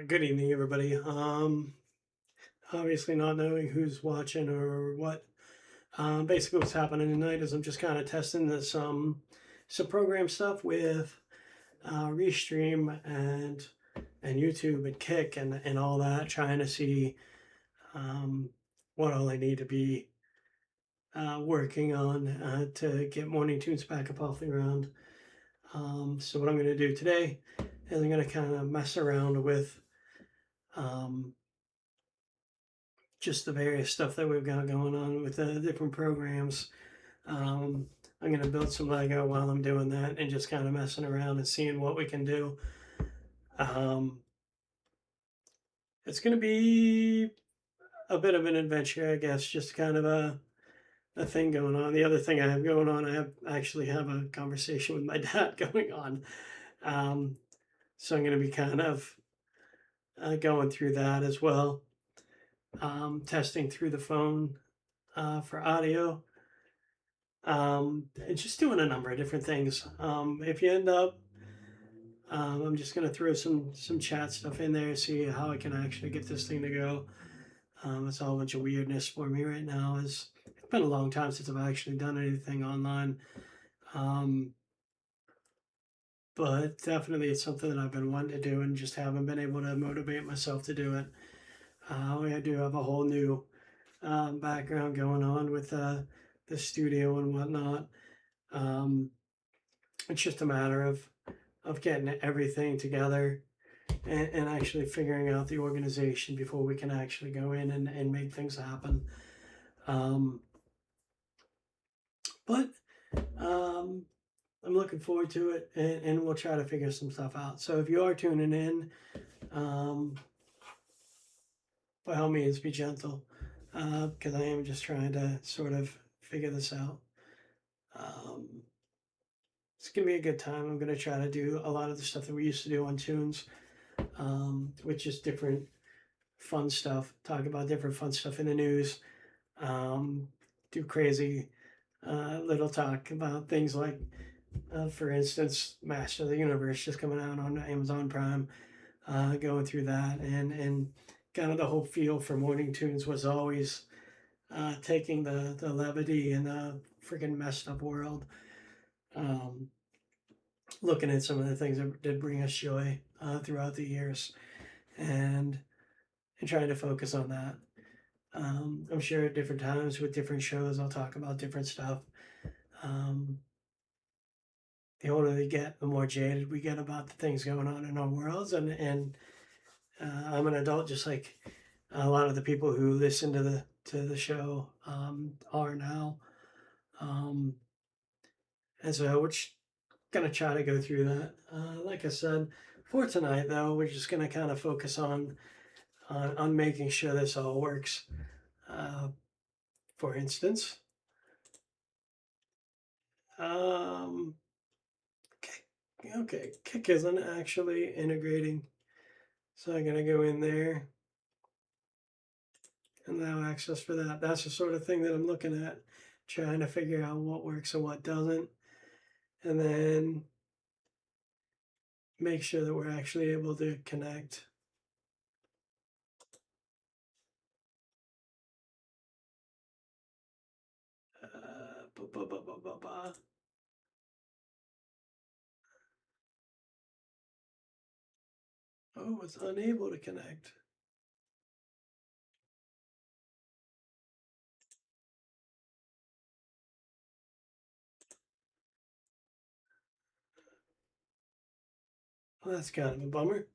Good evening, everybody. Obviously, not knowing who's watching or what. Basically, what's happening tonight is I'm just kind of testing some program stuff with Restream and YouTube and Kick and all that, trying to see um, what all I need to be working on to get Morning Tunes back up off the ground. So what I'm going to do today is I'm going to kind of mess around with. Um, just the various stuff that we've got going on with the different programs. Um, I'm going to build some Lego while I'm doing that and just kind of messing around and seeing what we can do. Um, it's going to be a bit of an adventure, I guess, just kind of a thing going on. The other thing I have going on, I actually have a conversation with my dad going on. Um, so I'm going to be kind of going through that as well, testing through the phone for audio. And just doing a number of different things. If you end up, I'm just gonna throw some chat stuff in there, see how I can actually get this thing to go. It's all a bunch of weirdness for me right now. It's been a long time since I've actually done anything online, um, but definitely it's something that I've been wanting to do and just haven't been able to motivate myself to do it. I do have a whole new background going on with the studio and whatnot. Um, it's just a matter of getting everything together and actually figuring out the organization before we can actually go in and make things happen. Um, but um, I'm looking forward to it, and we'll try to figure some stuff out. So if you are tuning in, um, by all means, be gentle, because I am just trying to sort of figure this out. Um, it's gonna be a good time. I'm gonna try to do a lot of the stuff that we used to do on Tunes, which is different fun stuff, talk about different fun stuff in the news, um, do crazy little talk about things like, for instance, Master of the Universe just coming out on Amazon Prime, going through that, and kind of the whole feel for Morning Tunes was always taking the levity in a freaking messed up world, um, looking at some of the things that did bring us joy throughout the years, and and trying to focus on that. I'm sure at different times with different shows, I'll talk about different stuff. Um, the older they get, the more jaded we get about the things going on in our worlds. And I'm an adult, just like a lot of the people who listen to the show are now. Um, and so we're just gonna try to go through that. Like I said, for tonight though, we're just gonna kind of focus on making sure this all works. Uh, for instance, um, okay, Kick isn't actually integrating. So I'm gonna go in there and allow access for that. That's the sort of thing that I'm looking at, trying to figure out what works and what doesn't, and then make sure that we're actually able to connect. Ba, ba, ba, ba, ba, ba. Oh, it's unable to connect. Well, that's kind of a bummer.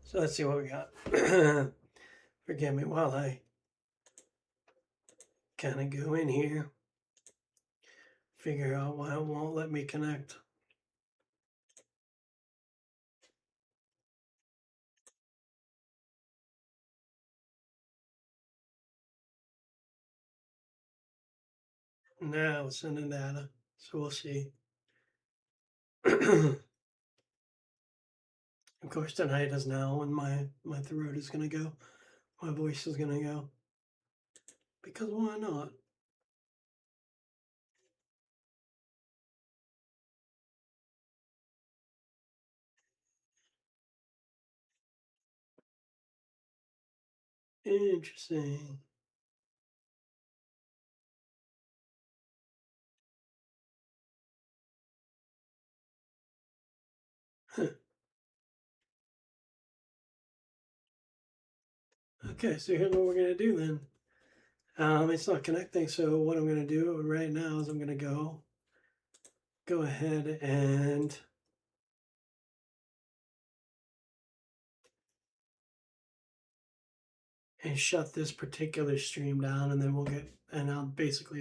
So let's see what we got. Forgive me while I kind of go in here, figure out why it won't let me connect. Now it's sending data, so we'll see. Of course, tonight is now when my throat is gonna go, my voice is gonna go. because why not? Interesting. Huh. Okay, so here's what we're gonna do then. It's not connecting, so what I'm gonna do right now is I'm gonna go ahead and shut this particular stream down, and then we'll get, and I'll basically